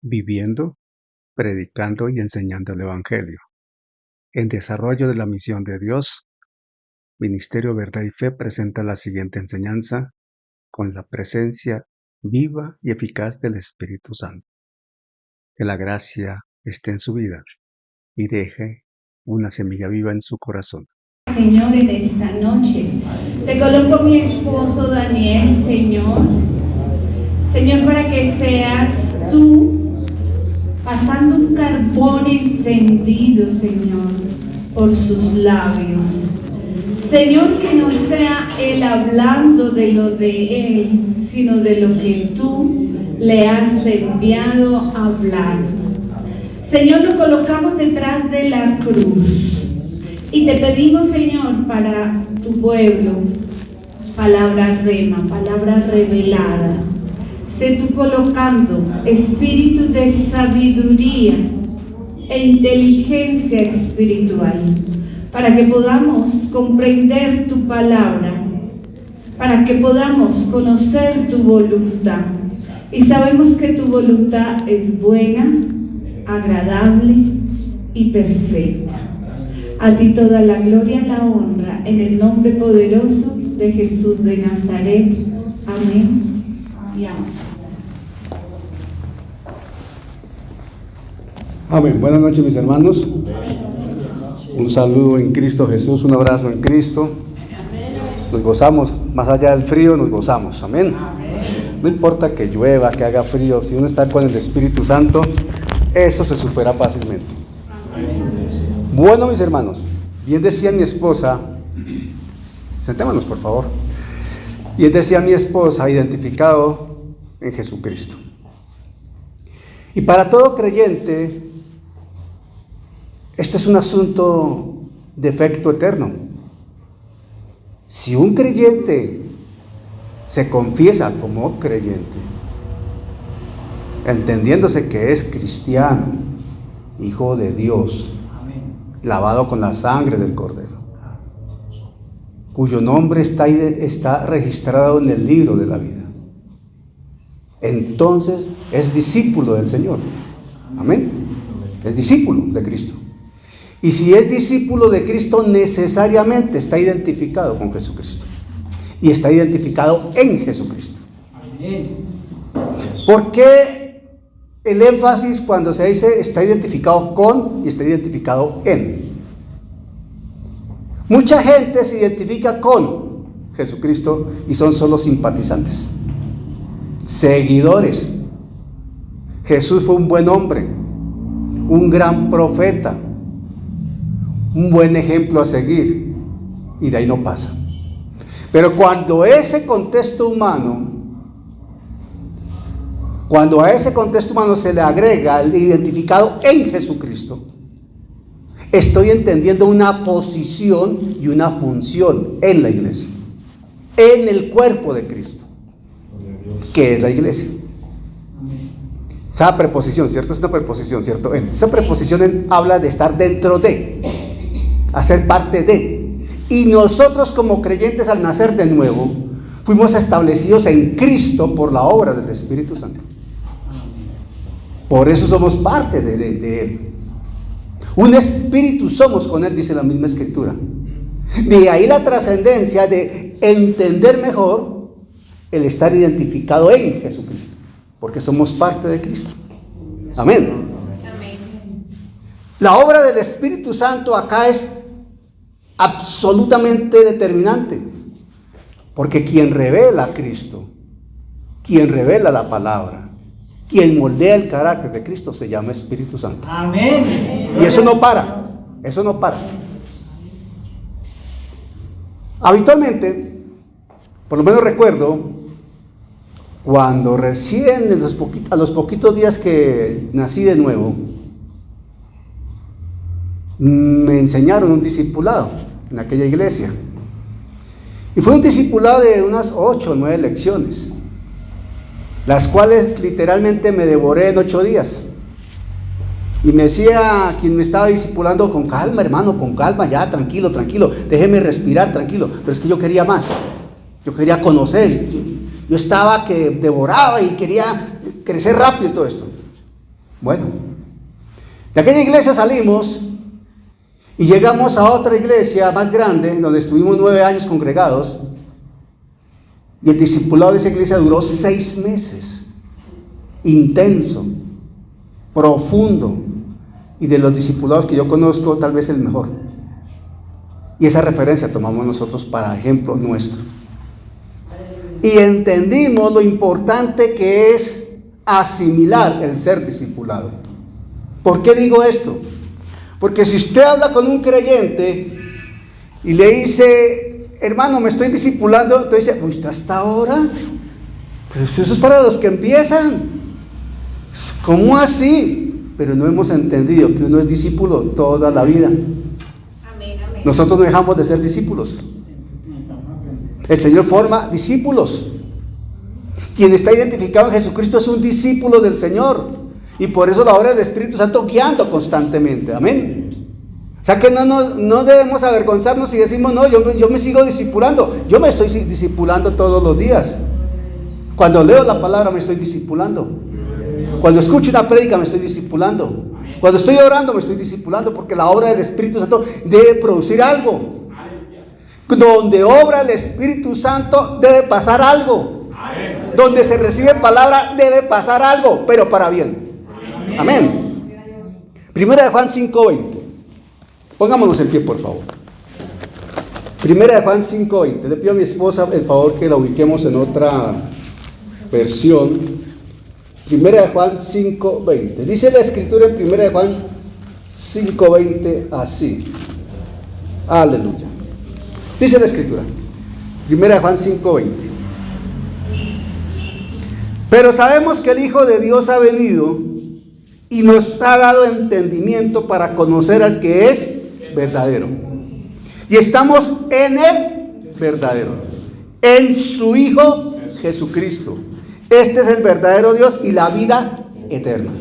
viviendo, predicando y enseñando el Evangelio. En desarrollo de la misión de Dios, Ministerio Verdad y Fe presenta la siguiente enseñanza con la presencia viva y eficaz del Espíritu Santo. Que la gracia esté en su vida y deje una semilla viva en su corazón. Señor, en esta noche te coloco a mi esposo Daniel, Señor, para que seas tú pasando un carbón encendido, Señor, por sus labios. Señor, que no sea él hablando de lo de él, sino de lo que tú le has enviado a hablar. Señor, lo colocamos detrás de la cruz. Y te pedimos, Señor, para tu pueblo, palabra rema, palabra revelada. Sé tú colocando espíritu de sabiduría e inteligencia espiritual, para que podamos comprender tu palabra, para que podamos conocer tu voluntad. Y sabemos que tu voluntad es buena, agradable y perfecta. A ti toda la gloria y la honra, en el nombre poderoso de Jesús de Nazaret. Amén y amén. Amén. Buenas noches, mis hermanos. Un saludo en Cristo Jesús, un abrazo en Cristo. Nos gozamos, más allá del frío, nos gozamos. Amén. No importa que llueva, que haga frío, si uno está con el Espíritu Santo, eso se supera fácilmente. Bueno, mis hermanos, bien decía mi esposa, sentémonos por favor, bien decía mi esposa, identificado en Jesucristo. Y para todo creyente, este es un asunto de efecto eterno. Si un creyente se confiesa como creyente, entendiéndose que es cristiano, hijo de Dios, lavado con la sangre del Cordero, cuyo nombre está registrado en el libro de la vida, entonces es discípulo del Señor. Amén. Es discípulo de Cristo. Y si es discípulo de Cristo, necesariamente está identificado con Jesucristo. Y está identificado en Jesucristo. ¿Por qué el énfasis cuando se dice está identificado con y está identificado en? Mucha gente se identifica con Jesucristo y son solo simpatizantes, seguidores. Jesús fue un buen hombre, un gran profeta, un buen ejemplo a seguir, y de ahí no pasa. Pero cuando a ese contexto humano se le agrega el identificado en Jesucristo, estoy entendiendo una posición y una función en la iglesia, en el cuerpo de Cristo, que es la iglesia. Esa preposición, ¿cierto? Es una preposición, ¿cierto? Esa preposición habla de estar dentro de, hacer parte de. Y nosotros como creyentes al nacer de nuevo, fuimos establecidos en Cristo por la obra del Espíritu Santo. Por eso somos parte de Él. Un espíritu somos con Él, dice la misma Escritura. De ahí la trascendencia de entender mejor el estar identificado en Jesucristo, porque somos parte de Cristo. Amén. La obra del Espíritu Santo acá es absolutamente determinante, porque quien revela a Cristo, quien revela la palabra, quien moldea el carácter de Cristo se llama Espíritu Santo. Amén. Y eso no para, eso no para. Habitualmente, por lo menos recuerdo, cuando recién a los poquitos días que nací de nuevo, me enseñaron un discipulado en aquella iglesia. Y fue un discipulado de unas 8 o 9 lecciones, las cuales literalmente me devoré en 8 días. Y me decía quien me estaba discipulando: con calma, hermano, con calma, ya, tranquilo, déjeme respirar, tranquilo. Pero es que yo quería más, yo quería conocer, yo estaba que devoraba y quería crecer rápido y todo esto. Bueno, de aquella iglesia salimos y llegamos a otra iglesia más grande, donde estuvimos 9 años congregados, y el discipulado de esa iglesia duró 6 meses, intenso, profundo, y de los discipulados que yo conozco, tal vez el mejor. Y esa referencia tomamos nosotros para ejemplo nuestro. Y entendimos lo importante que es asimilar el ser discipulado. ¿Por qué digo esto? Porque si usted habla con un creyente y le dice, hermano, me estoy discipulando, entonces dice, pues hasta ahora, pues eso es para los que empiezan. ¿Cómo así? Pero no hemos entendido que uno es discípulo toda la vida. Nosotros no dejamos de ser discípulos. El Señor forma discípulos. Quien está identificado en Jesucristo es un discípulo del Señor. Y por eso la obra del Espíritu Santo guiando constantemente. Amén. O sea que no debemos avergonzarnos y decimos, no, yo me sigo discipulando. Yo me estoy discipulando todos los días. Cuando leo la palabra me estoy discipulando. Cuando escucho una prédica me estoy discipulando. Cuando estoy orando me estoy discipulando, porque la obra del Espíritu Santo debe producir algo. Donde obra el Espíritu Santo debe pasar algo. Donde se recibe palabra debe pasar algo, pero para bien. Amén. Primera de Juan 5:20. Pongámonos en pie, por favor. Primera de Juan 5:20. Le pido a mi esposa el favor que la ubiquemos en otra versión. Primera de Juan 5:20. Dice la escritura en Primera de Juan 5:20 así. Aleluya. Dice la escritura. Primera de Juan 5:20. Pero sabemos que el Hijo de Dios ha venido y nos ha dado entendimiento para conocer al que es verdadero. Y estamos en el verdadero, en su Hijo Jesucristo. Este es el verdadero Dios y la vida eterna.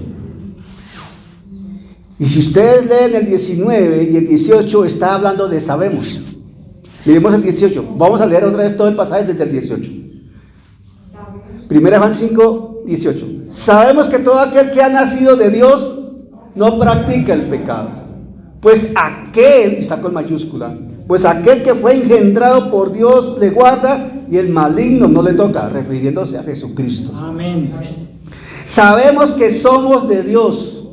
Y si ustedes leen el 19 y el 18, está hablando de sabemos. Miremos el 18. Vamos a leer otra vez todo el pasaje desde el 18. Primera Juan 5:18. Sabemos que todo aquel que ha nacido de Dios no practica el pecado. Pues aquel, está con mayúscula, pues aquel que fue engendrado por Dios le guarda y el maligno no le toca, refiriéndose a Jesucristo. Amén. Sabemos que somos de Dios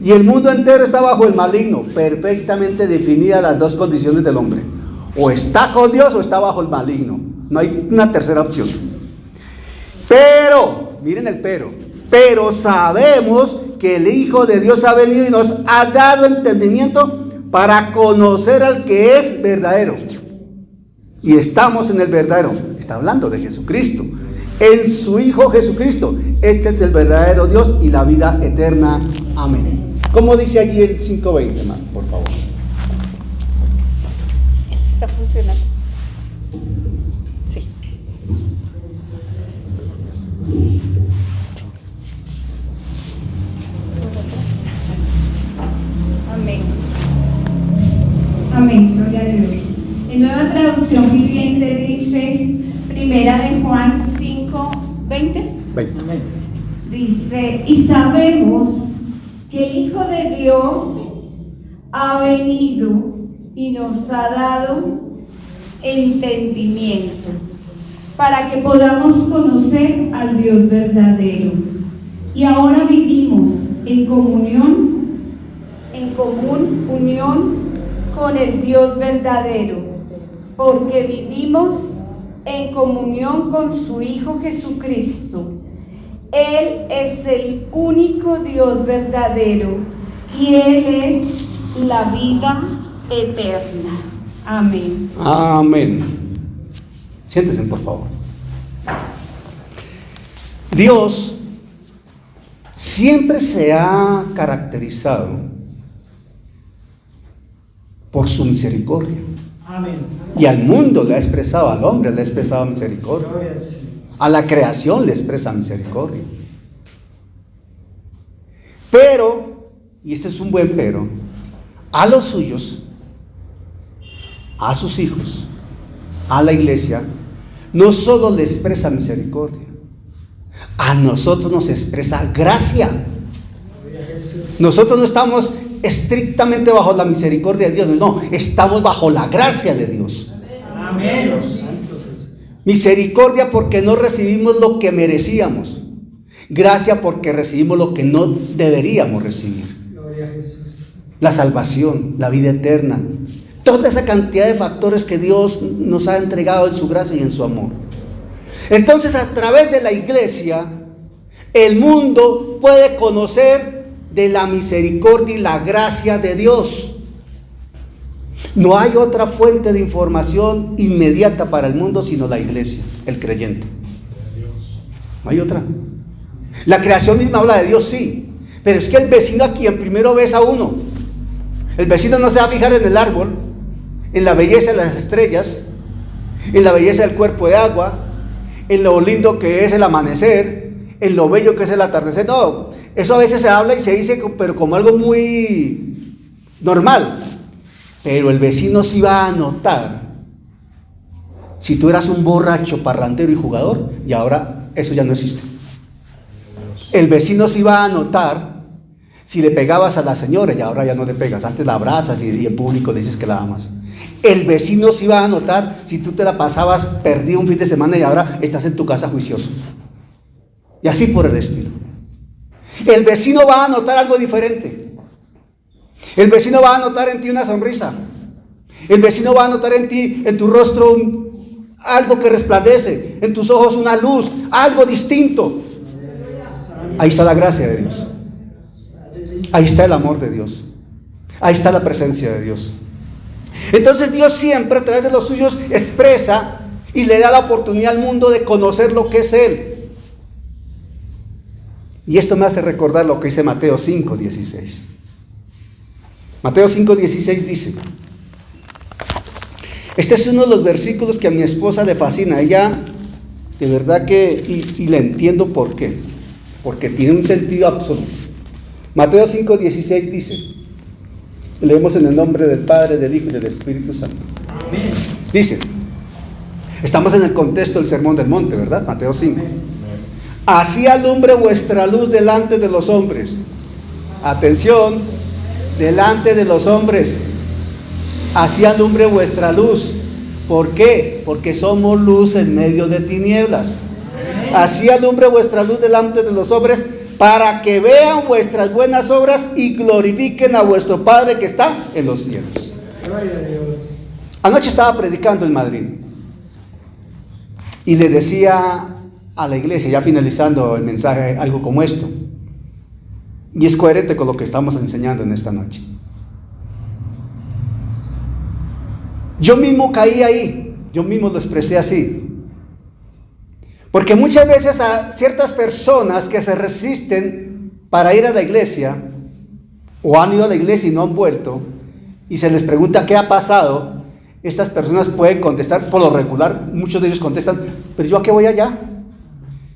y el mundo entero está bajo el maligno. Perfectamente definidas las dos condiciones del hombre. O está con Dios o está bajo el maligno. No hay una tercera opción. Pero, miren el pero sabemos que el Hijo de Dios ha venido y nos ha dado entendimiento para conocer al que es verdadero. Y estamos en el verdadero. Está hablando de Jesucristo. En su Hijo Jesucristo. Este es el verdadero Dios y la vida eterna. Amén. ¿Cómo dice allí el 5:20, hermano? Por favor. Está funcionando. Sí. Amén. Amén, gloria a Dios. En Nueva Traducción Viviente dice, Primera de Juan 5:20. Dice, y sabemos que el Hijo de Dios ha venido y nos ha dado entendimiento para que podamos conocer al Dios verdadero. Y ahora vivimos en común unión con el Dios verdadero, porque vivimos en comunión con su Hijo Jesucristo. Él es el único Dios verdadero y Él es la vida eterna. Amén. Amén. Siéntense, por favor. Dios siempre se ha caracterizado por su misericordia. Amén. Y al mundo le ha expresado, al hombre le ha expresado misericordia. Gloria al Señor. A la creación le expresa misericordia. Pero, y este es un buen pero, a los suyos, a sus hijos, a la iglesia, no solo le expresa misericordia, a nosotros nos expresa gracia. Nosotros no estamos estrictamente bajo la misericordia de Dios, no, estamos bajo la gracia de Dios. Amén. Misericordia porque no recibimos lo que merecíamos. Gracia porque recibimos lo que no deberíamos recibir. Gloria a Jesús. La salvación, la vida eterna, toda esa cantidad de factores que Dios nos ha entregado en su gracia y en su amor. Entonces, a través de la iglesia, el mundo puede conocer de la misericordia y la gracia de Dios. No hay otra fuente de información inmediata para el mundo sino la iglesia, el creyente. No hay otra. La creación misma habla de Dios, sí, pero es que el vecino a quien primero ves a uno, el vecino no se va a fijar en el árbol, en la belleza de las estrellas, en la belleza del cuerpo de agua, en lo lindo que es el amanecer, en lo bello que es el atardecer. No, eso a veces se habla y se dice, pero como algo muy normal. Pero el vecino sí va a notar si tú eras un borracho, parrandero y jugador, y ahora eso ya no existe. El vecino sí va a notar si le pegabas a la señora y ahora ya no le pegas. Antes la abrazas y en público le dices que la amas. El vecino sí va a notar si tú te la pasabas perdido un fin de semana y ahora estás en tu casa juicioso. Y así por el estilo. El vecino va a notar algo diferente. El vecino va a notar en ti una sonrisa. El vecino va a notar en ti, en tu rostro, algo que resplandece. En tus ojos una luz, algo distinto. Ahí está la gracia de Dios. Ahí está el amor de Dios. Ahí está la presencia de Dios. Entonces Dios siempre a través de los suyos expresa y le da la oportunidad al mundo de conocer lo que es Él. Y esto me hace recordar lo que dice Mateo 5:16. Mateo 5:16 dice, este es uno de los versículos que a mi esposa le fascina. Ella, de verdad que, y le entiendo por qué, porque tiene un sentido absoluto. Mateo 5:16 dice, leemos en el nombre del Padre, del Hijo y del Espíritu Santo. Amén. Dice, estamos en el contexto del Sermón del Monte, ¿verdad? Mateo 5. Así alumbre vuestra luz delante de los hombres. Atención, delante de los hombres. Así alumbre vuestra luz. ¿Por qué? Porque somos luz en medio de tinieblas. Así alumbre vuestra luz delante de los hombres, para que vean vuestras buenas obras y glorifiquen a vuestro Padre que está en los cielos. Gloria a Dios. Anoche estaba predicando en Madrid y le decía a la iglesia, ya finalizando el mensaje, algo como esto, y es coherente con lo que estamos enseñando en esta noche. Yo mismo caí ahí, yo mismo lo expresé así, porque muchas veces a ciertas personas que se resisten para ir a la iglesia, o han ido a la iglesia y no han vuelto, y se les pregunta qué ha pasado, estas personas pueden contestar, por lo regular, muchos de ellos contestan, pero ¿yo a qué voy allá?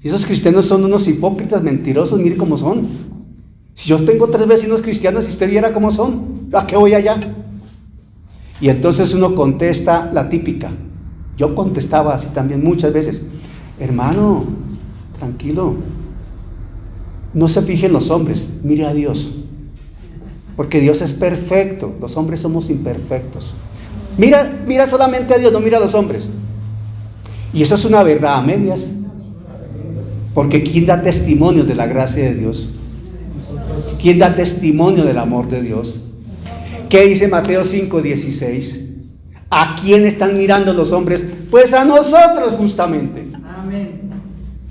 Y esos cristianos son unos hipócritas, mentirosos, mire cómo son. Si yo tengo 3 vecinos cristianos y usted viera cómo son, ¿a qué voy allá? Y entonces uno contesta la típica. Yo contestaba así también muchas veces. Hermano, tranquilo, no se fije en los hombres, mire a Dios, porque Dios es perfecto, los hombres somos imperfectos. Mira solamente a Dios, no mira a los hombres. Y eso es una verdad a medias, porque ¿quién da testimonio de la gracia de Dios? ¿Quién da testimonio del amor de Dios? ¿Qué dice Mateo 5:16? ¿A quién están mirando los hombres? Pues a nosotros justamente. Amén.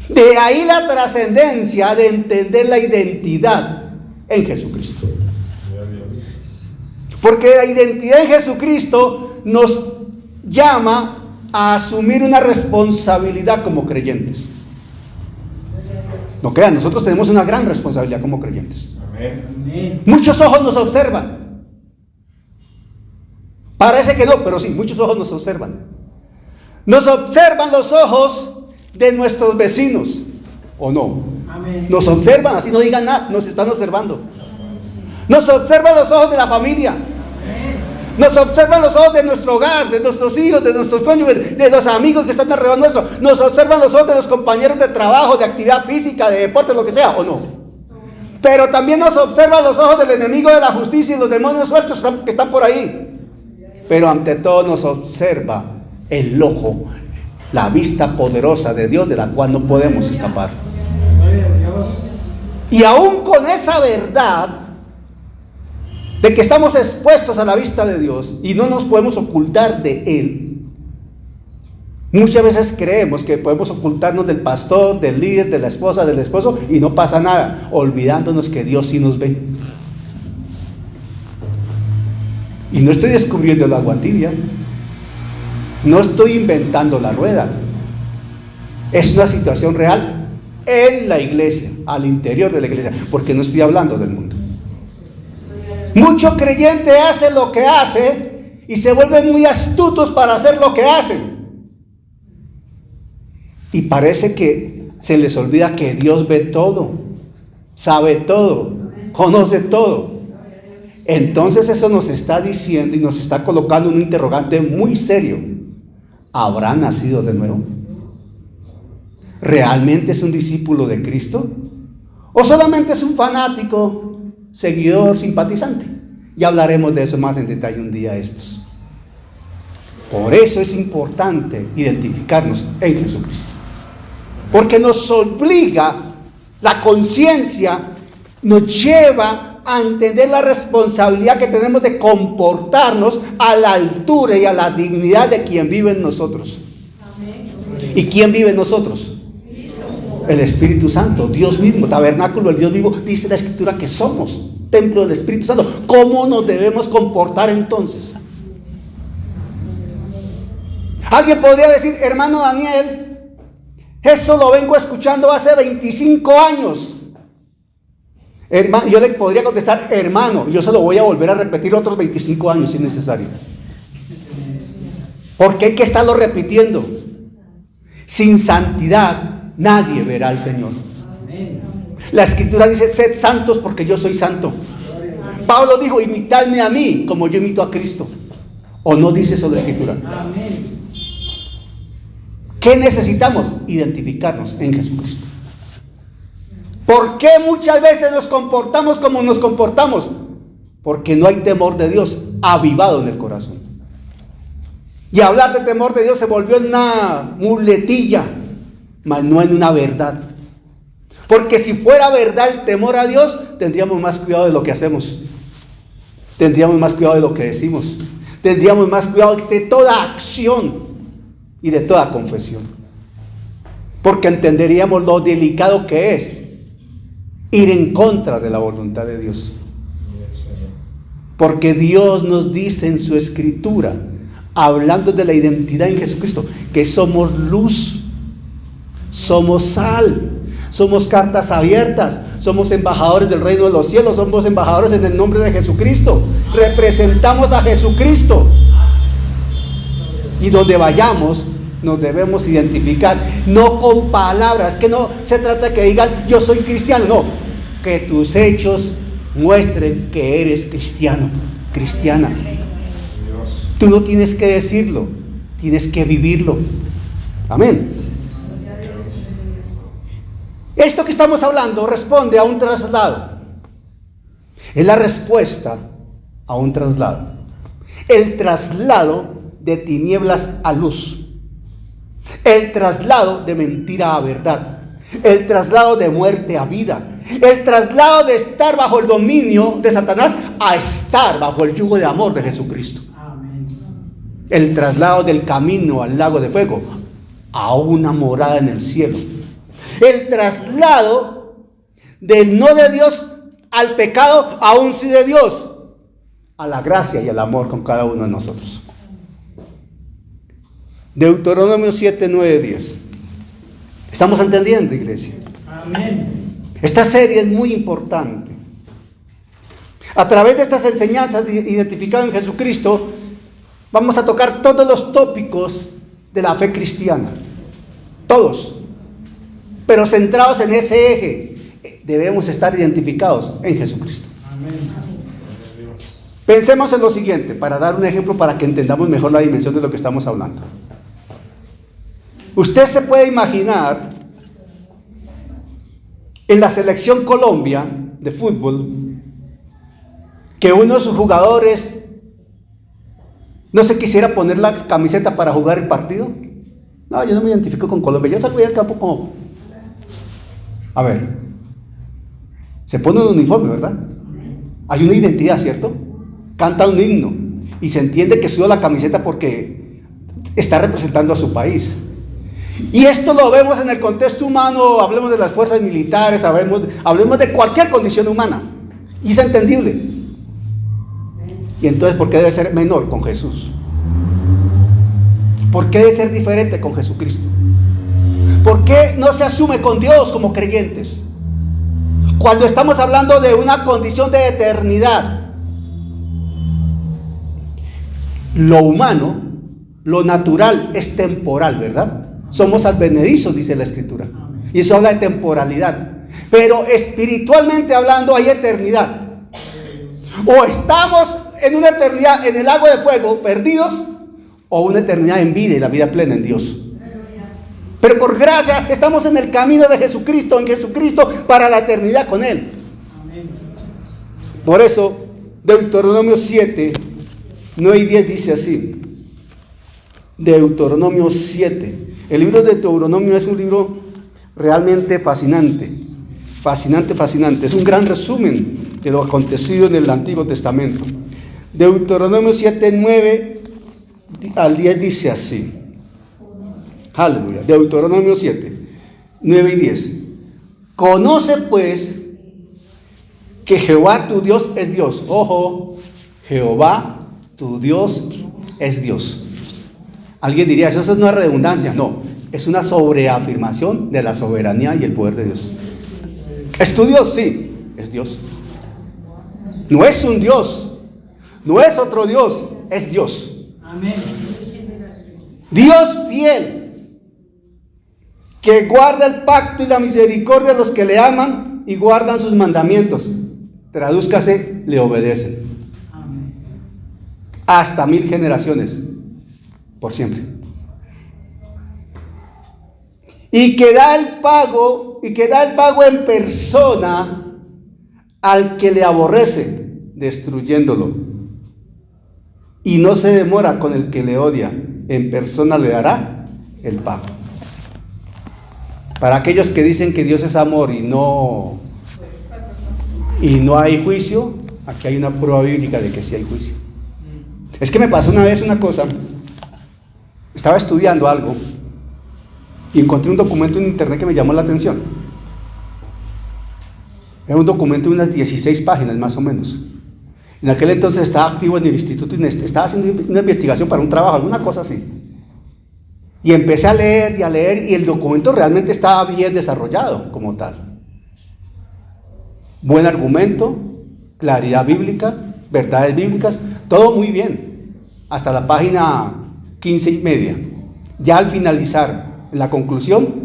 De ahí la trascendencia de entender la identidad en Jesucristo. Porque la identidad en Jesucristo nos llama a asumir una responsabilidad como creyentes. No crean, nosotros tenemos una gran responsabilidad como creyentes. Amén. Muchos ojos nos observan. Parece que no, pero sí, muchos ojos nos observan. Nos observan los ojos de nuestros vecinos, ¿o no? Amén. Nos observan, así no digan nada, nos están observando. Nos observan los ojos de la familia. Nos observan los ojos de nuestro hogar, de nuestros hijos, de nuestros cónyuges, de los amigos que están alrededor nuestro. Nos observan los ojos de los compañeros de trabajo, de actividad física, de deporte, lo que sea, ¿o no? Pero también nos observa los ojos del enemigo de la justicia y los demonios sueltos que están por ahí. Pero ante todo nos observa el ojo, la vista poderosa de Dios, de la cual no podemos escapar. Gloria a Dios. Y aún con esa verdad de que estamos expuestos a la vista de Dios y no nos podemos ocultar de Él, muchas veces creemos que podemos ocultarnos del pastor, del líder, de la esposa, del esposo y no pasa nada, olvidándonos que Dios sí nos ve. Y no estoy descubriendo el agua tibia, no estoy inventando la rueda, es una situación real en la iglesia, al interior de la iglesia, porque no estoy hablando del mundo. Mucho creyente hace lo que hace y se vuelven muy astutos para hacer lo que hacen. Y parece que se les olvida que Dios ve todo, sabe todo, conoce todo. Entonces eso nos está diciendo y nos está colocando un interrogante muy serio. ¿Habrá nacido de nuevo? ¿Realmente es un discípulo de Cristo? ¿O solamente es un fanático, seguidor, simpatizante? Ya hablaremos de eso más en detalle un día estos. Por eso es importante identificarnos en Jesucristo. Porque nos obliga, la conciencia nos lleva a entender la responsabilidad que tenemos de comportarnos a la altura y a la dignidad de quien vive en nosotros. ¿Y quién vive en nosotros? El Espíritu Santo, Dios mismo, tabernáculo del Dios vivo. Dice la Escritura que somos templo del Espíritu Santo. ¿Cómo nos debemos comportar entonces? Alguien podría decir, hermano Daniel, eso lo vengo escuchando hace 25 años. Yo le podría contestar, hermano, yo se lo voy a volver a repetir otros 25 años si es necesario. Porque hay que estarlo repitiendo. Sin santidad nadie verá al Señor. La Escritura dice, sed santos porque yo soy santo. Pablo dijo, imitadme a mí como yo imito a Cristo. ¿O no dice eso la Escritura? Amén. ¿Qué necesitamos? Identificarnos en Jesucristo. ¿Por qué muchas veces nos comportamos como nos comportamos? Porque no hay temor de Dios avivado en el corazón. Y hablar de temor de Dios se volvió en una muletilla, mas no en una verdad. Porque si fuera verdad el temor a Dios, tendríamos más cuidado de lo que hacemos. Tendríamos más cuidado de lo que decimos. Tendríamos más cuidado de toda acción y de toda confesión. Porque entenderíamos lo delicado que es ir en contra de la voluntad de Dios. Porque Dios nos dice en su Escritura, hablando de la identidad en Jesucristo, que somos luz, somos sal, somos cartas abiertas, somos embajadores del reino de los cielos, somos embajadores en el nombre de Jesucristo, representamos a Jesucristo. Y donde vayamos nos debemos identificar, no con palabras, que no se trata que digan yo soy cristiano, no, que tus hechos muestren que eres cristiano, cristiana. Tú no tienes que decirlo, tienes que vivirlo. Amén. Esto que estamos hablando responde a un traslado. Es la respuesta a un traslado. El traslado de tinieblas a luz. El traslado de mentira a verdad. El traslado de muerte a vida. El traslado de estar bajo el dominio de Satanás a estar bajo el yugo de amor de Jesucristo. Amén. El traslado del camino al lago de fuego a una morada en el cielo. El traslado del no de Dios al pecado a un sí de Dios, a la gracia y al amor con cada uno de nosotros. Deuteronomio 7, 9, 10. ¿Estamos entendiendo, iglesia? Amén. Esta serie es muy importante. A través de estas enseñanzas identificadas en Jesucristo, vamos a tocar todos los tópicos de la fe cristiana. Todos. Pero centrados en ese eje, debemos estar identificados en Jesucristo. Amén. Pensemos en lo siguiente, para dar un ejemplo para que entendamos mejor la dimensión de lo que estamos hablando. Usted se puede imaginar en la selección Colombia de fútbol que uno de sus jugadores no se quisiera poner la camiseta para jugar el partido? No, yo no me identifico con Colombia. Yo salgo al campo como... A ver, se pone un uniforme, ¿verdad? Hay una identidad, ¿cierto? Canta un himno y se entiende que suda la camiseta porque está representando a su país. Y esto lo vemos en el contexto humano. Hablemos de las fuerzas militares, hablemos de cualquier condición humana, y es entendible. Y entonces, ¿por qué debe ser menor con Jesús? ¿Por qué debe ser diferente con Jesucristo? ¿Por qué no se asume con Dios como creyentes? Cuando estamos hablando de una condición de eternidad. Lo humano, lo natural es temporal, ¿verdad? Somos advenedizos, dice la Escritura. Y eso habla de temporalidad. Pero espiritualmente hablando hay eternidad. O estamos en una eternidad en el lago de fuego, perdidos, o una eternidad en vida y la vida plena en Dios. Pero por gracia estamos en el camino de Jesucristo, en Jesucristo, para la eternidad con Él. Por eso, Deuteronomio 7, 9 y 10 dice así. Deuteronomio 7. El libro de Deuteronomio es un libro realmente fascinante. Fascinante, fascinante. Es un gran resumen de lo acontecido en el Antiguo Testamento. Deuteronomio 7, 9 al 10 dice así. Aleluya. Deuteronomio 7, 9 y 10. Conoce pues que Jehová tu Dios es Dios. Ojo, Jehová tu Dios es Dios. Alguien diría, eso no es redundancia. No, es una sobreafirmación de la soberanía y el poder de Dios. ¿Es tu Dios? Sí, es Dios. No es un Dios, no es otro Dios, es Dios. Amén. Dios fiel, que guarda el pacto y la misericordia de los que le aman y guardan sus mandamientos. Tradúzcase, le obedecen. Amén. Hasta 1000 generaciones, por siempre. Y que da el pago en persona al que le aborrece, destruyéndolo. Y no se demora con el que le odia, en persona le dará el pago. Para aquellos que dicen que Dios es amor y no hay juicio, aquí hay una prueba bíblica de que sí hay juicio. Es que me pasó una vez una cosa. Estaba estudiando algo y encontré un documento en internet que me llamó la atención. Era un documento de unas 16 páginas más o menos. En aquel entonces estaba activo en el instituto, estaba haciendo una investigación para un trabajo, alguna cosa así. Y empecé a leer y el documento realmente estaba bien desarrollado como tal. Buen argumento, claridad bíblica, verdades bíblicas, todo muy bien. Hasta la página 15 y media. Ya al finalizar, en la conclusión,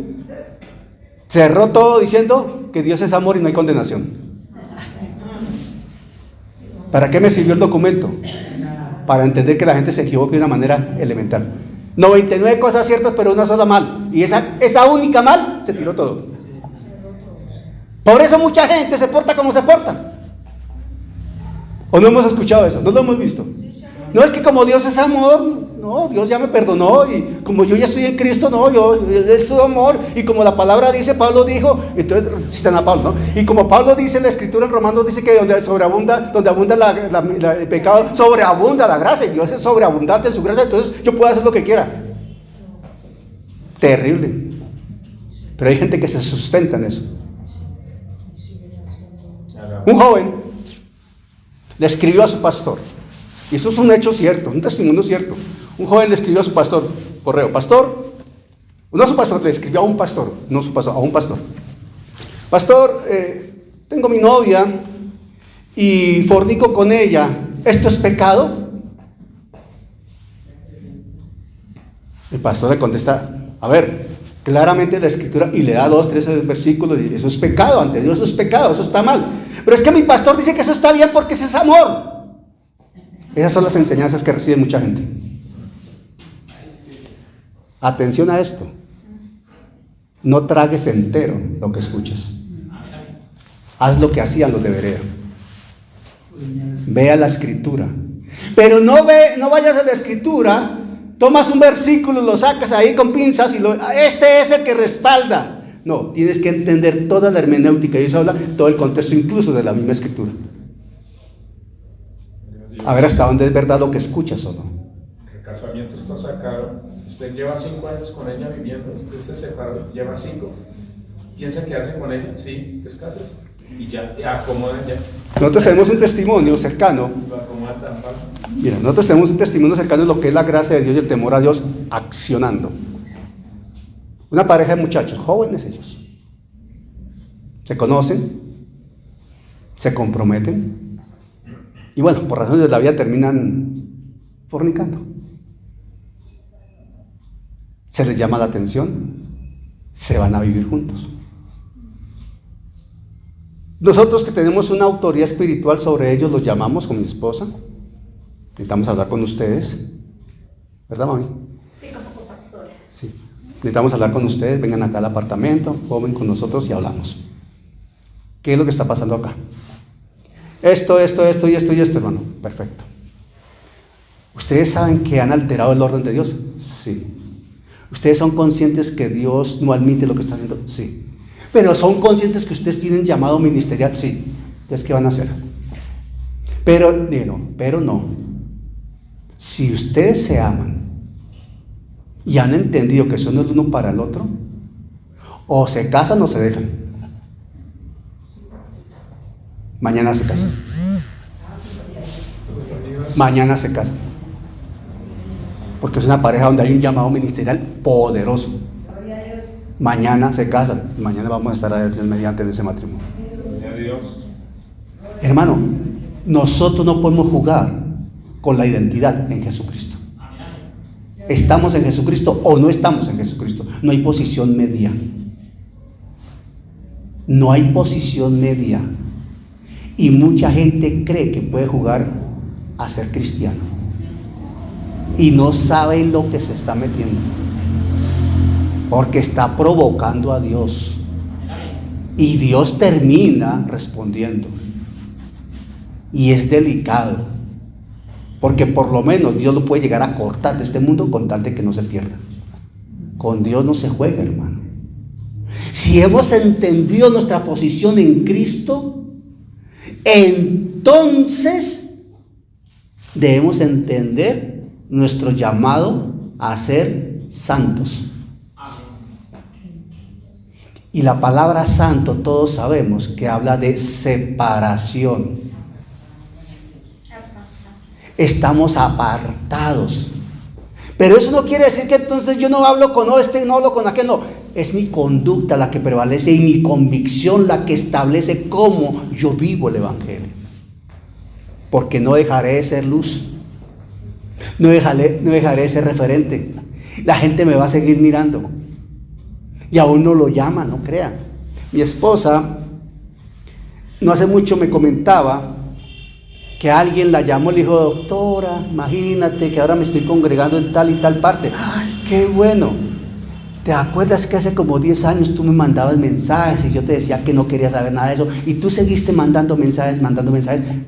cerró todo diciendo que Dios es amor y no hay condenación. ¿Para qué me sirvió el documento? Para entender que la gente se equivoca de una manera elemental. 99 cosas ciertas, pero una sola mal. Y esa única mal, se tiró todo. Por eso mucha gente se porta como se porta. ¿O no hemos escuchado eso? ¿No lo hemos visto? No, es que como Dios es amor, no, Dios ya me perdonó, y como yo ya estoy en Cristo, no, Él es su amor, y como la palabra dice, Pablo dijo, entonces citan a Pablo, ¿no? Y como Pablo dice en la Escritura en Romanos, dice que donde abunda el pecado, sobreabunda la gracia, y Dios es sobreabundante en su gracia, entonces yo puedo hacer lo que quiera. Terrible. Pero hay gente que se sustenta en eso. Un joven le escribió a su pastor. Y eso es un hecho cierto, un testimonio cierto. Un joven le escribió a su pastor, correo, pastor, no a su pastor, le escribió a un pastor, no a su pastor, a un pastor. Pastor, tengo mi novia y fornico con ella, ¿esto es pecado? El pastor le contesta, a ver, claramente la Escritura, y le da 2, 3 versículos, y eso es pecado, ante Dios eso es pecado, eso está mal. Pero es que mi pastor dice que eso está bien porque ese es amor. Esas son las enseñanzas que recibe mucha gente. Atención a esto. No tragues entero lo que escuchas. Haz lo que hacían los de Berea. Vea la escritura. Pero no vayas a la escritura, tomas un versículo, lo sacas ahí con pinzas y este es el que respalda. No, tienes que entender toda la hermenéutica y eso habla todo el contexto incluso de la misma escritura. A ver hasta dónde es verdad lo que escuchas o no. El casamiento está sacado. Usted lleva 5 años con ella viviendo, usted se separó, lleva 5. ¿Piensa quedarse con ella? Sí, pues cásense. Y ya acomodan ya. Nosotros tenemos un testimonio cercano. Lo acomodan tan fácil. Mira, nosotros tenemos un testimonio cercano de lo que es la gracia de Dios y el temor a Dios accionando. Una pareja de muchachos, jóvenes ellos. Se conocen, se comprometen y bueno, por razones de la vida terminan fornicando. Se les llama la atención, se van a vivir juntos. Nosotros que tenemos una autoridad espiritual sobre ellos, los llamamos con mi esposa. Necesitamos hablar con ustedes. ¿Verdad, mami? Sí, como pastora. Sí. Necesitamos hablar con ustedes. Vengan acá al apartamento, comen con nosotros y hablamos. ¿Qué es lo que está pasando acá? Esto, hermano. Perfecto. ¿Ustedes saben que han alterado el orden de Dios? Sí. ¿Ustedes son conscientes que Dios no admite lo que está haciendo? Sí. ¿Pero son conscientes que ustedes tienen llamado ministerial? Sí. Entonces, ¿qué van a hacer? Pero no. Si ustedes se aman y han entendido que son el uno para el otro, o se casan o se dejan. Mañana se casan. Mañana se casan. Porque es una pareja donde hay un llamado ministerial poderoso. Mañana se casan y mañana vamos a estar a Dios mediante en ese matrimonio. Gloria a Dios. Hermano, nosotros no podemos jugar con la identidad en Jesucristo. ¿Estamos en Jesucristo o no estamos en Jesucristo? No hay posición media. No hay posición media. Y mucha gente cree que puede jugar a ser cristiano. Y no sabe lo que se está metiendo. Porque está provocando a Dios. Y Dios termina respondiendo. Y es delicado. Porque por lo menos Dios lo puede llegar a cortar de este mundo con tal de que no se pierda. Con Dios no se juega, hermano. Si hemos entendido nuestra posición en Cristo, entonces debemos entender nuestro llamado a ser santos. Y la palabra santo todos sabemos que habla de separación. Estamos apartados. Pero eso no quiere decir que entonces yo no hablo con este, no hablo con aquel, no. Es mi conducta la que prevalece y mi convicción la que establece cómo yo vivo el Evangelio. Porque no dejaré de ser luz. No dejaré de ser referente. La gente me va a seguir mirando. Y aún no lo llama, no crean. Mi esposa no hace mucho me comentaba que alguien la llamó y le dijo: doctora, imagínate que ahora me estoy congregando en tal y tal parte. ¡Ay, qué bueno! ¿Te acuerdas que hace como 10 años tú me mandabas mensajes y yo te decía que no quería saber nada de eso? Y tú seguiste mandando mensajes.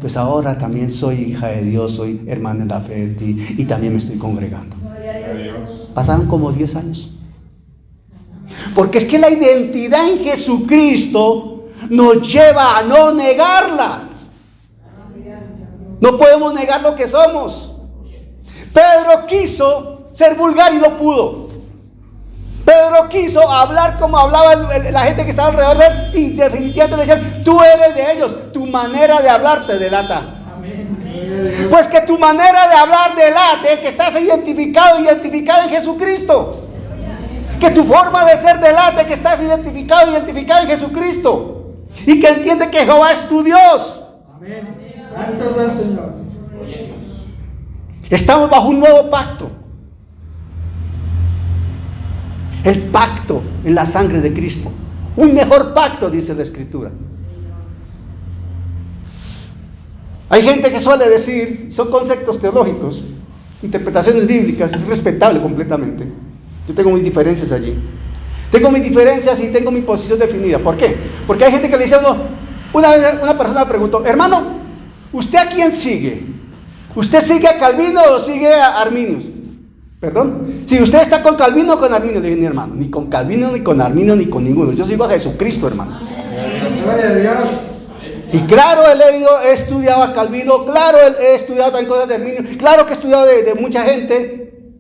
Pues ahora también soy hija de Dios, soy hermana en la fe de ti y también me estoy congregando. Pasaron como 10 años. Porque es que la identidad en Jesucristo nos lleva a no negarla. No podemos negar lo que somos. Pedro quiso ser vulgar y no pudo. Pedro quiso hablar como hablaba la gente que estaba alrededor de él y definitivamente le decían: tú eres de ellos, tu manera de hablar te delata. Pues que tu manera de hablar delate que estás identificada en Jesucristo. Que tu forma de ser delate que estás identificada en Jesucristo. Y que entiende que Jehová es tu Dios. Amén. Santo sea el Señor. Estamos bajo un nuevo pacto. El pacto en la sangre de Cristo. Un mejor pacto, dice la Escritura. Hay gente que suele decir, son conceptos teológicos, interpretaciones bíblicas, es respetable completamente. Yo tengo mis diferencias allí. Tengo mis diferencias y tengo mi posición definida. ¿Por qué? Porque hay gente que le dice a uno: Una vez una persona me preguntó: hermano, ¿usted a quién sigue? ¿Usted sigue a Calvino o sigue a Arminius? ¿Perdón? Si usted está con Calvino o con Arminio, le dije: mi hermano, ni con Calvino, ni con Arminio, ni con ninguno. Yo sigo a Jesucristo, hermano. Gloria a Dios. Y claro, he estudiado a Calvino, claro, he estudiado también cosas de Arminio, claro que he estudiado de mucha gente,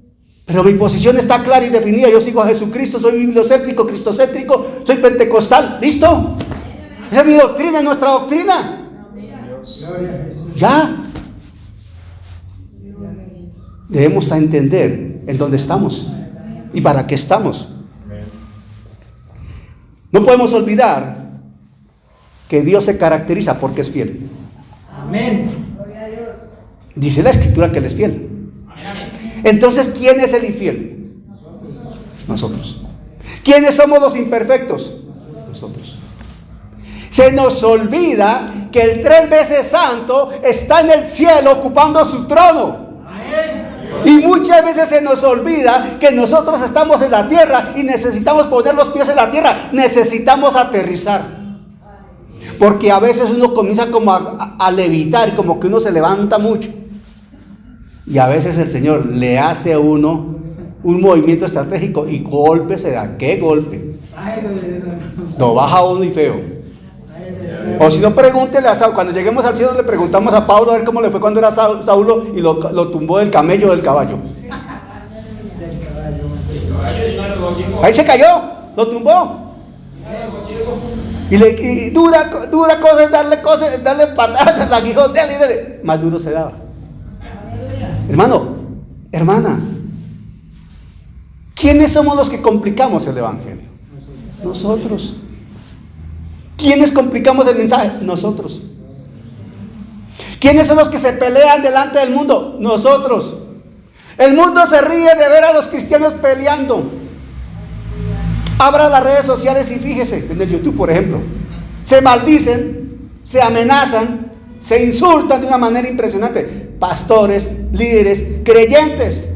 pero mi posición está clara y definida. Yo sigo a Jesucristo, soy bibliocéntrico, cristocéntrico, soy pentecostal. ¿Listo? Esa es mi doctrina, es nuestra doctrina. Gloria a Jesús. Ya. Debemos entender en dónde estamos y para qué estamos. No podemos olvidar que Dios se caracteriza porque es fiel. Amén. Dice la Escritura que Él es fiel. Entonces, ¿quién es el infiel? Nosotros. ¿Quiénes somos los imperfectos? Nosotros. Se nos olvida que el 3 veces santo está en el cielo ocupando su trono. Y muchas veces se nos olvida que nosotros estamos en la tierra y necesitamos poner los pies en la tierra. Necesitamos aterrizar. Porque a veces uno comienza como a levitar y como que uno se levanta mucho. Y a veces el Señor le hace a uno un movimiento estratégico y golpe se da. ¿Qué golpe? Lo baja uno y feo. O si no, pregúntele a Saulo. Cuando lleguemos al cielo le preguntamos a Pablo a ver cómo le fue cuando era Saulo y lo tumbó del camello o del caballo. Ahí se cayó, lo tumbó. Y dura cosa es darle patadas al aguijón, dale. Más duro se daba. Hermano, hermana, ¿quiénes somos los que complicamos el evangelio? Nosotros. ¿Quiénes complicamos el mensaje? Nosotros. ¿Quiénes son los que se pelean delante del mundo? Nosotros. El mundo se ríe de ver a los cristianos peleando. Abra las redes sociales y fíjese, en el YouTube por ejemplo, se maldicen, se amenazan, se insultan de una manera impresionante. Pastores, líderes, creyentes,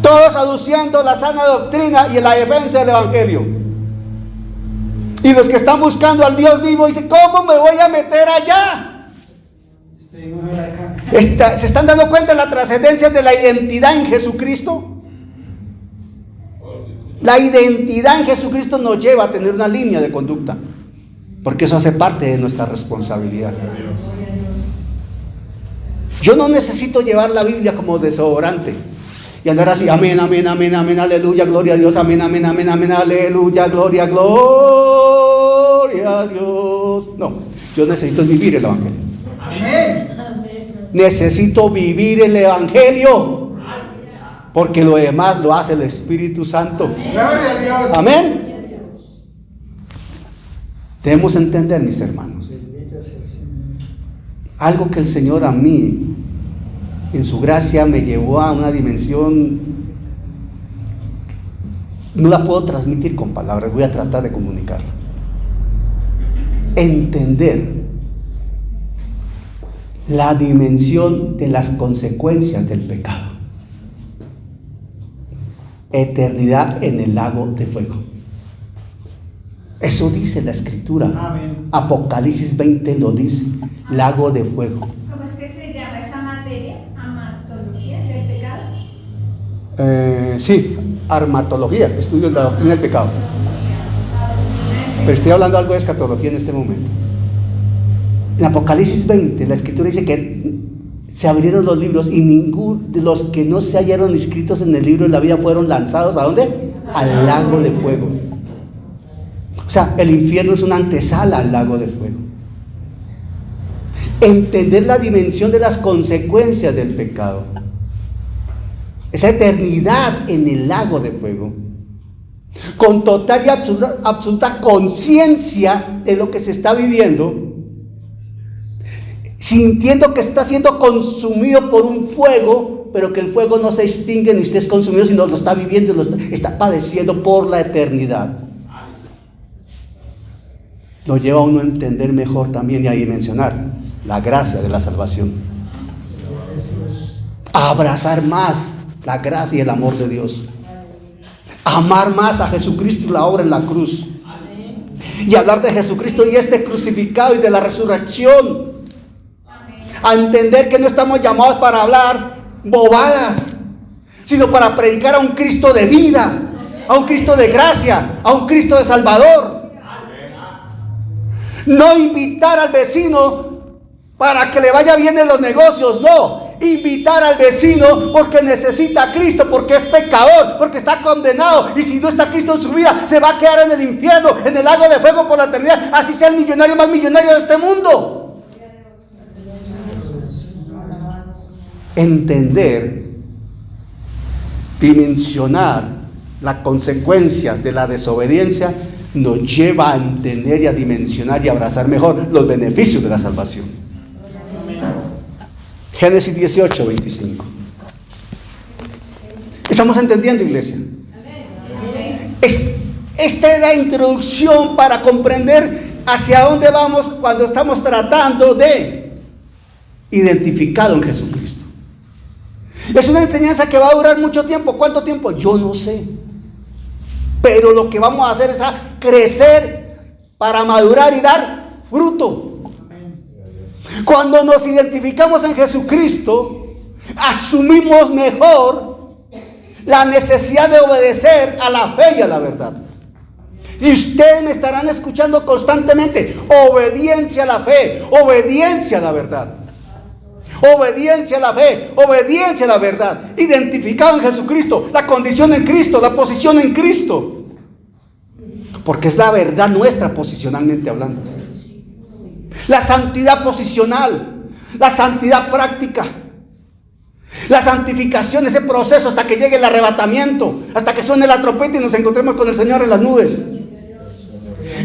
todos aduciendo la sana doctrina y la defensa del evangelio. Y los que están buscando al Dios vivo dicen: ¿cómo me voy a meter allá? Estoy mejor acá. ¿Se están dando cuenta de la trascendencia de la identidad en Jesucristo? La identidad en Jesucristo nos lleva a tener una línea de conducta, porque eso hace parte de nuestra responsabilidad. Yo no necesito llevar la Biblia como desodorante y andar así: amén, amén, amén, amén, aleluya, gloria a Dios, amén, amén, amén, amén, aleluya, gloria, gloria a Dios. No, yo necesito vivir el evangelio. Amén. Necesito vivir el evangelio, porque lo demás lo hace el Espíritu Santo. Gloria a Dios. Amén. Debemos entender, mis hermanos, Bendito sea el Señor. algo que el Señor a mí, en su gracia, me llevó a una dimensión. No la puedo transmitir con palabras, voy a tratar de comunicarla. Entender la dimensión de las consecuencias del pecado. Eternidad en el lago de fuego. Eso dice la Escritura. Amén. Apocalipsis 20 lo dice: lago de fuego. ¿Cómo es que se llama esa materia? Amatología del pecado. Sí, armatología, estudio de la doctrina del pecado. Pero estoy hablando algo de escatología en este momento. En Apocalipsis 20, la Escritura dice que se abrieron los libros y ninguno de los que no se hallaron inscritos en el libro de la vida fueron lanzados ¿a dónde? Al lago de fuego. O sea, el infierno es una antesala al lago de fuego. Entender la dimensión de las consecuencias del pecado, esa eternidad en el lago de fuego, con total y absoluta conciencia de lo que se está viviendo, sintiendo que está siendo consumido por un fuego, pero que el fuego no se extingue ni usted es consumido, sino lo está viviendo, está padeciendo por la eternidad. Lo lleva a uno a entender mejor también y a dimensionar la gracia de la salvación, a abrazar más la gracia y el amor de Dios, a amar más a Jesucristo y la obra en la cruz, y hablar de Jesucristo y este crucificado y de la resurrección. A entender que no estamos llamados para hablar bobadas, sino para predicar a un Cristo de vida, a un Cristo de gracia, a un Cristo de Salvador. No invitar al vecino para que le vaya bien en los negocios, no. Invitar al vecino porque necesita a Cristo, porque es pecador, porque está condenado, y si no está Cristo en su vida, se va a quedar en el infierno, en el lago de fuego por la eternidad, así sea el millonario más millonario de este mundo. Entender, dimensionar las consecuencias de la desobediencia nos lleva a entender y a dimensionar y abrazar mejor los beneficios de la salvación. Génesis 18, 25. ¿Estamos entendiendo, iglesia? Esta es la introducción para comprender hacia dónde vamos cuando estamos tratando de identificado en Jesucristo. Es una enseñanza que va a durar mucho tiempo. ¿Cuánto tiempo? Yo no sé. Pero lo que vamos a hacer es a crecer para madurar y dar fruto. Cuando nos identificamos en Jesucristo, asumimos mejor la necesidad de obedecer a la fe y a la verdad. Y ustedes me estarán escuchando constantemente: obediencia a la fe, obediencia a la verdad, obediencia a la fe, obediencia a la verdad. Identificado en Jesucristo, la condición en Cristo, la posición en Cristo, porque es la verdad nuestra posicionalmente hablando. La santidad posicional, la santidad práctica, la santificación, ese proceso hasta que llegue el arrebatamiento, hasta que suene la trompeta y nos encontremos con el Señor en las nubes.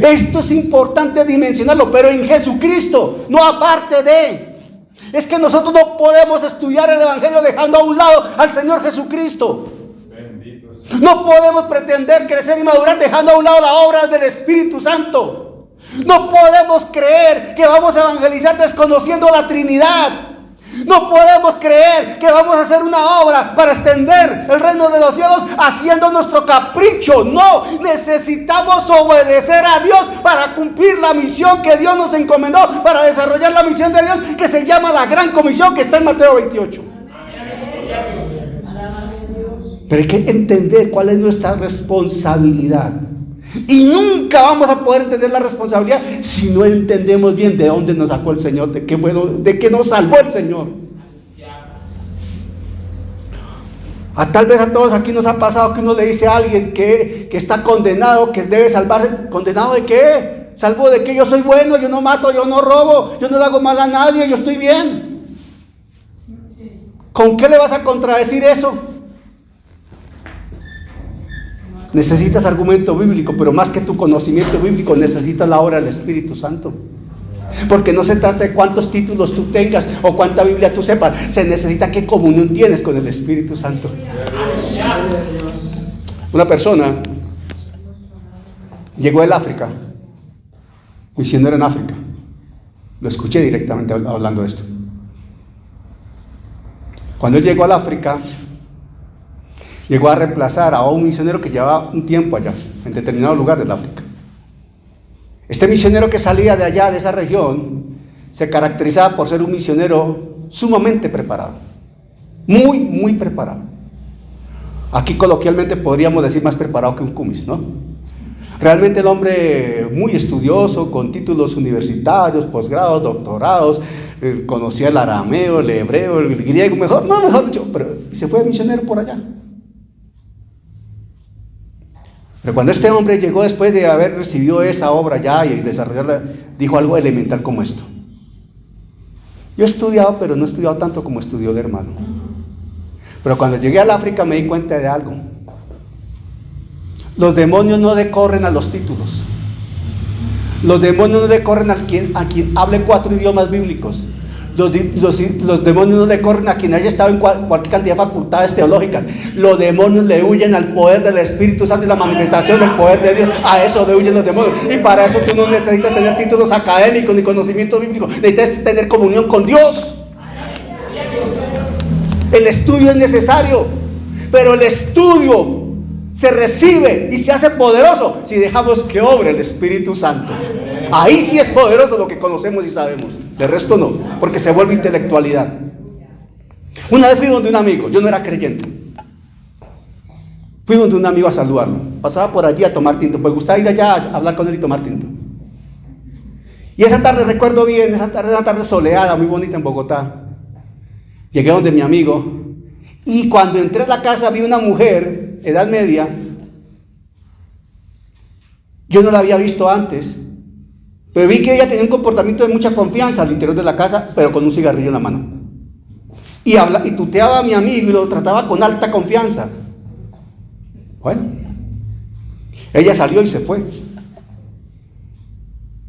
Esto es importante dimensionarlo, pero en Jesucristo, no aparte de. Es que nosotros no podemos estudiar el Evangelio dejando a un lado al Señor Jesucristo. No podemos pretender crecer y madurar dejando a un lado la obra del Espíritu Santo. No podemos creer que vamos a evangelizar desconociendo la Trinidad. No podemos creer que vamos a hacer una obra para extender el reino de los cielos haciendo nuestro capricho. No, necesitamos obedecer a Dios para cumplir la misión que Dios nos encomendó, para desarrollar la misión de Dios que se llama la Gran Comisión, que está en Mateo 28. Pero hay que entender cuál es nuestra responsabilidad. Y nunca vamos a poder entender la responsabilidad si no entendemos bien de dónde nos sacó el Señor, de qué nos salvó el Señor. Tal vez a todos aquí nos ha pasado que uno le dice a alguien que está condenado, que debe salvarse. ¿Condenado de qué? ¿Salvo de qué? Yo soy bueno, yo no mato, yo no robo, yo no le hago mal a nadie, yo estoy bien. ¿Con qué le vas a contradecir eso? Necesitas argumento bíblico, pero más que tu conocimiento bíblico, necesitas la obra del Espíritu Santo. Porque no se trata de cuántos títulos tú tengas o cuánta Biblia tú sepas, se necesita qué comunión tienes con el Espíritu Santo. Una persona llegó del África, misionero en África. Lo escuché directamente hablando de esto. Cuando él llegó al África, llegó a reemplazar a un misionero que llevaba un tiempo allá, en determinado lugar del África. Este misionero que salía de allá, de esa región, se caracterizaba por ser un misionero sumamente preparado. Muy, muy preparado. Aquí coloquialmente podríamos decir más preparado que un cumis, ¿no? Realmente el hombre muy estudioso, con títulos universitarios, posgrados, doctorados, conocía el arameo, el hebreo, el griego, mejor dicho, pero se fue misionero por allá. Pero cuando este hombre llegó después de haber recibido esa obra ya y desarrollarla, dijo algo elemental como esto: yo he estudiado, pero no he estudiado tanto como estudió el hermano. Pero cuando llegué al África me di cuenta de algo. Los demonios no decorren a los títulos. Los demonios no decorren a quien hable 4 idiomas bíblicos. Los demonios no le corren a quien haya estado en cualquier cantidad de facultades teológicas. Los demonios le huyen al poder del Espíritu Santo y la manifestación del poder de Dios. A eso le huyen los demonios. Y para eso tú no necesitas tener títulos académicos ni conocimiento bíblico. Necesitas tener comunión con Dios. El estudio es necesario, pero el estudio se recibe y se hace poderoso si dejamos que obre el Espíritu Santo. Ahí sí es poderoso lo que conocemos y sabemos. De resto no, porque se vuelve intelectualidad. Una vez fui donde un amigo, yo no era creyente. Fui donde un amigo a saludarlo. Pasaba por allí a tomar tinto, pues gustaba ir allá a hablar con él y tomar tinto. Y esa tarde, recuerdo bien, esa tarde era una tarde soleada, muy bonita en Bogotá. Llegué donde mi amigo y cuando entré a la casa vi una mujer, edad media. Yo no la había visto antes, pero vi que ella tenía un comportamiento de mucha confianza al interior de la casa, pero con un cigarrillo en la mano. Y tuteaba a mi amigo y lo trataba con alta confianza. Bueno, ella salió y se fue.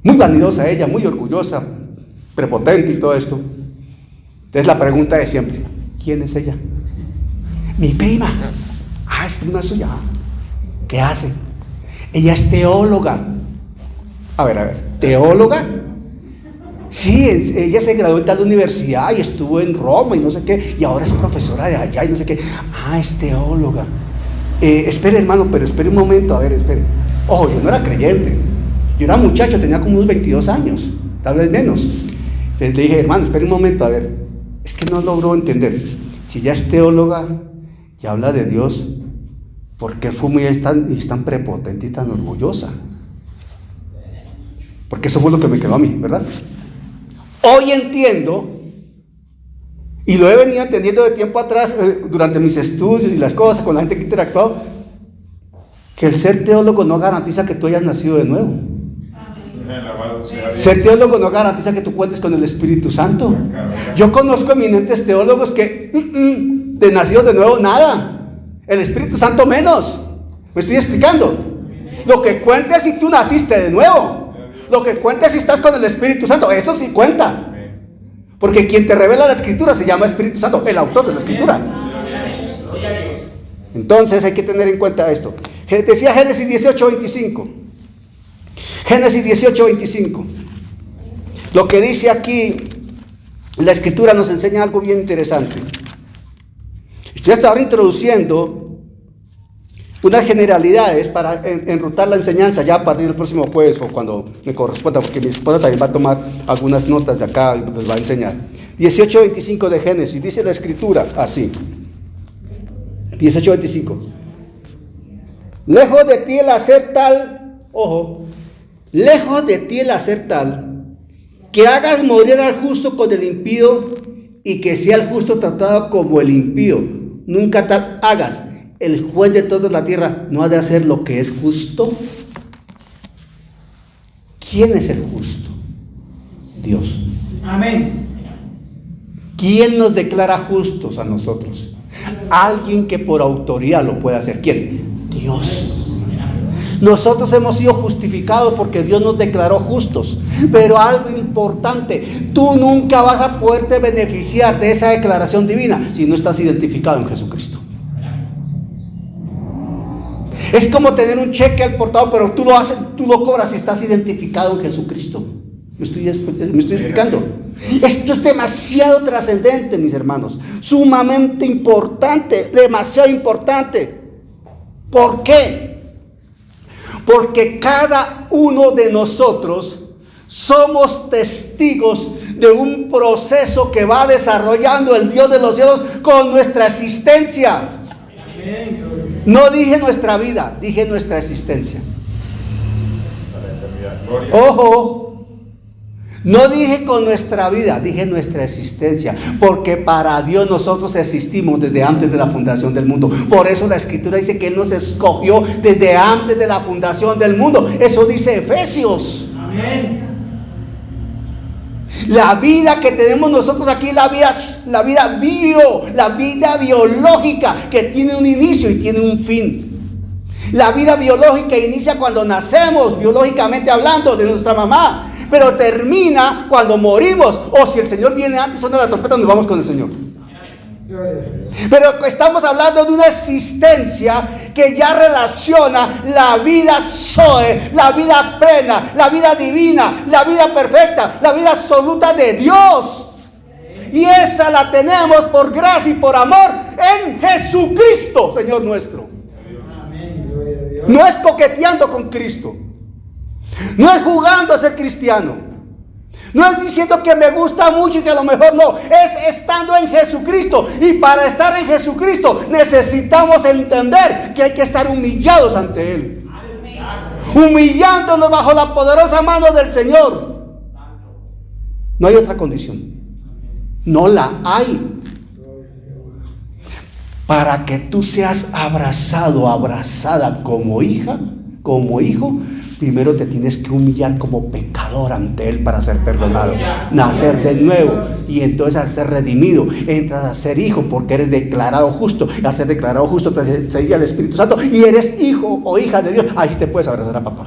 Muy vanidosa ella, muy orgullosa, prepotente y todo esto. Entonces la pregunta de siempre: ¿quién es ella? Mi prima. Ah, es prima suya. ¿Qué hace? Ella es teóloga. A ver, ¿teóloga? Sí, ella se graduó en tal universidad y estuvo en Roma y no sé qué, y ahora es profesora de allá y no sé qué. Ah, es teóloga. Espere, hermano, pero espere un momento, a ver, espere. Ojo, yo no era creyente. Yo era muchacho, tenía como unos 22 años, tal vez menos. Entonces le dije: hermano, espere un momento, a ver, es que no logro entender. Si ya es teóloga y habla de Dios, ¿por qué es tan prepotente y tan orgullosa? Porque eso fue lo que me quedó a mí, ¿verdad? Hoy entiendo, y lo he venido entendiendo de tiempo atrás, durante mis estudios y las cosas, con la gente que he interactuado, que el ser teólogo no garantiza que tú hayas nacido de nuevo. Ser teólogo no garantiza que tú cuentes con el Espíritu Santo. Yo conozco eminentes teólogos que de nacidos de nuevo nada, el Espíritu Santo menos. ¿Me estoy explicando? Lo que cuenta es si tú naciste de nuevo. Lo que cuenta es si estás con el Espíritu Santo. Eso sí cuenta. Porque quien te revela la Escritura se llama Espíritu Santo, el autor de la Escritura. Entonces hay que tener en cuenta esto. Decía Génesis 18:25. Génesis 18:25. Lo que dice aquí la Escritura nos enseña algo bien interesante. Estoy hasta ahora introduciendo unas generalidades para enrutar la enseñanza ya a partir del próximo jueves o cuando me corresponda, porque mi esposa también va a tomar algunas notas de acá y les va a enseñar. 18:25 de Génesis, dice la Escritura así. 18:25. Lejos de ti el hacer tal, ojo, lejos de ti el hacer tal, que hagas morir al justo con el impío y que sea el justo tratado como el impío. Nunca tal hagas. El juez de toda la tierra no ha de hacer lo que es justo. ¿Quién es el justo? Dios. Amén. ¿Quién nos declara justos a nosotros? Alguien que por autoridad lo puede hacer. ¿Quién? Dios. Nosotros hemos sido justificados porque Dios nos declaró justos. Pero algo importante: tú nunca vas a poderte beneficiar de esa declaración divina si no estás identificado en Jesucristo. Es como tener un cheque al portador, pero tú lo cobras si estás identificado en Jesucristo. ¿Me estoy explicando? Esto es demasiado trascendente, mis hermanos. Sumamente importante, demasiado importante. ¿Por qué? Porque cada uno de nosotros somos testigos de un proceso que va desarrollando el Dios de los cielos con nuestra existencia. No dije nuestra vida, dije nuestra existencia. Ojo, no dije con nuestra vida, dije nuestra existencia, porque para Dios nosotros existimos desde antes de la fundación del mundo. Por eso la Escritura dice que Él nos escogió desde antes de la fundación del mundo. Eso dice Efesios. Amén. La vida que tenemos nosotros aquí, la vida biológica, que tiene un inicio y tiene un fin. La vida biológica inicia cuando nacemos, biológicamente hablando, de nuestra mamá, pero termina cuando morimos, o si el Señor viene antes, suena la trompeta, nos vamos con el Señor. Pero estamos hablando de una existencia que ya relaciona la vida Zoe, la vida plena, la vida divina, la vida perfecta, la vida absoluta de Dios. Y esa la tenemos por gracia y por amor en Jesucristo, Señor nuestro. No es coqueteando con Cristo. No es jugando a ser cristiano. No es diciendo que me gusta mucho y que a lo mejor no. Es estando en Jesucristo. Y para estar en Jesucristo necesitamos entender que hay que estar humillados ante Él. Humillándonos bajo la poderosa mano del Señor. No hay otra condición. No la hay. Para que tú seas abrazado, abrazada como hija, como hijo, primero te tienes que humillar como pecador ante Él para ser perdonado, nacer de nuevo, y entonces al ser redimido entras a ser hijo porque eres declarado justo. Al ser declarado justo te sella el Espíritu Santo y eres hijo o hija de Dios. Ahí sí te puedes abrazar a papá,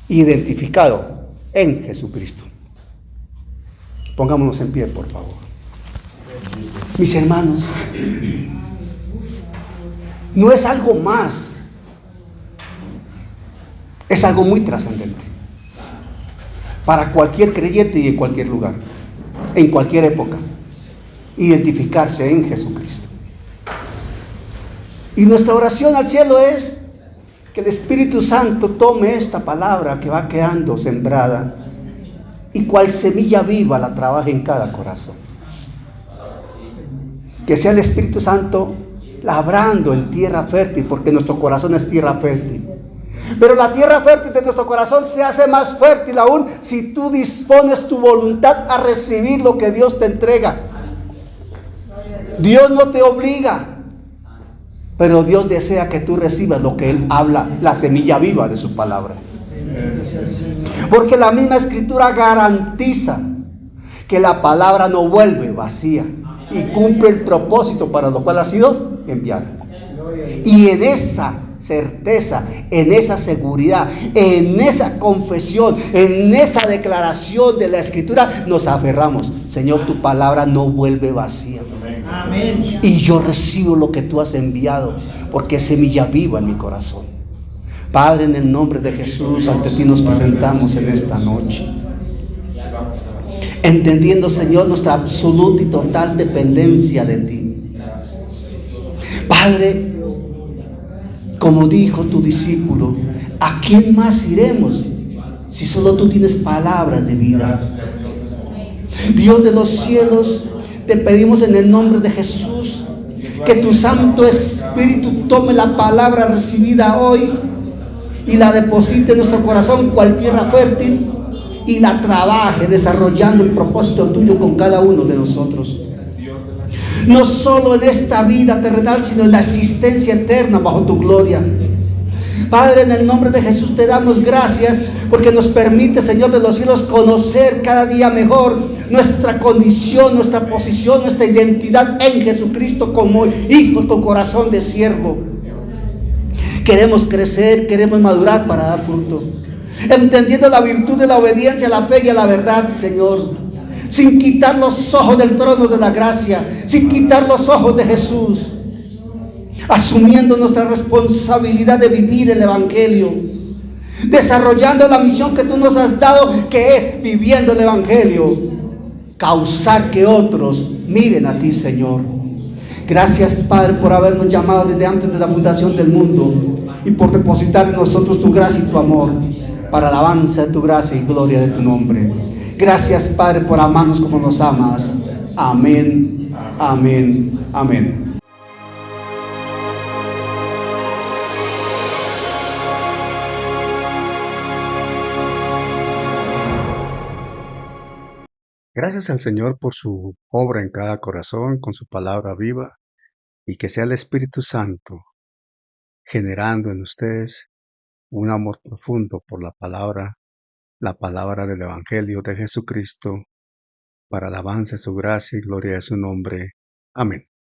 identificado en Jesucristo. Pongámonos en pie, por favor. Mis hermanos, no es algo más, es algo muy trascendente para cualquier creyente y en cualquier lugar, en cualquier época, identificarse en Jesucristo. Y nuestra oración al cielo es que el Espíritu Santo tome esta palabra que va quedando sembrada y cual semilla viva la trabaje en cada corazón. Que sea el Espíritu Santo labrando en tierra fértil, porque nuestro corazón es tierra fértil. Pero la tierra fértil de nuestro corazón se hace más fértil aún si tú dispones tu voluntad a recibir lo que Dios te entrega. Dios no te obliga, pero Dios desea que tú recibas lo que Él habla, la semilla viva de su palabra. Porque la misma Escritura garantiza que la palabra no vuelve vacía y cumple el propósito para lo cual ha sido enviado. Y en esa certeza, en esa seguridad, en esa confesión, en esa declaración de la Escritura nos aferramos. Señor, tu palabra no vuelve vacía. Amén. Y yo recibo lo que tú has enviado, porque es semilla viva en mi corazón. Padre, en el nombre de Jesús, ante ti nos presentamos en esta noche, entendiendo, Señor, nuestra absoluta y total dependencia de ti. Padre, como dijo tu discípulo, ¿a quién más iremos si solo tú tienes palabras de vida? Dios de los cielos, te pedimos en el nombre de Jesús que tu Santo Espíritu tome la palabra recibida hoy y la deposite en nuestro corazón cual tierra fértil y la trabaje desarrollando el propósito tuyo con cada uno de nosotros. No solo en esta vida terrenal, sino en la existencia eterna bajo tu gloria. Padre, en el nombre de Jesús te damos gracias porque nos permite, Señor de los cielos, conocer cada día mejor nuestra condición, nuestra posición, nuestra identidad en Jesucristo como hijos con corazón de siervo. Queremos crecer, queremos madurar para dar fruto, entendiendo la virtud de la obediencia, la fe y a la verdad, Señor, sin quitar los ojos del trono de la gracia, sin quitar los ojos de Jesús, asumiendo nuestra responsabilidad de vivir el Evangelio, desarrollando la misión que tú nos has dado, que es, viviendo el Evangelio, causar que otros miren a ti, Señor. Gracias, Padre, por habernos llamado desde antes de la fundación del mundo y por depositar en nosotros tu gracia y tu amor para alabanza de tu gracia y gloria de tu nombre. Gracias, Padre, por amarnos como nos amas. Amén, amén, amén. Gracias al Señor por su obra en cada corazón con su palabra viva, y que sea el Espíritu Santo generando en ustedes un amor profundo por la palabra del Evangelio de Jesucristo, para alabanza de su gracia y gloria de su nombre. Amén.